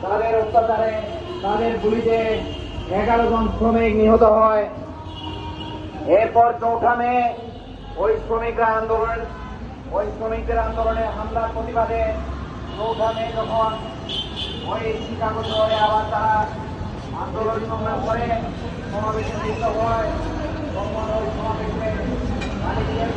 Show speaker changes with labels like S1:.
S1: তাদের অত্যাচারে, তাদের গুলিতে 11 জন শ্রমিক নিহত হয়। এরপর 4 মে ওই শ্রমিকদের আন্দোলনে হামলার প্রতিবাদে 4 মে যখন ওই শিকাগো শহরে আবার তারা আন্দোলন সংগ্রাম করে সমাবেশে লিপ্ত হয়, তখন ওই সমাবেশে মালিকদের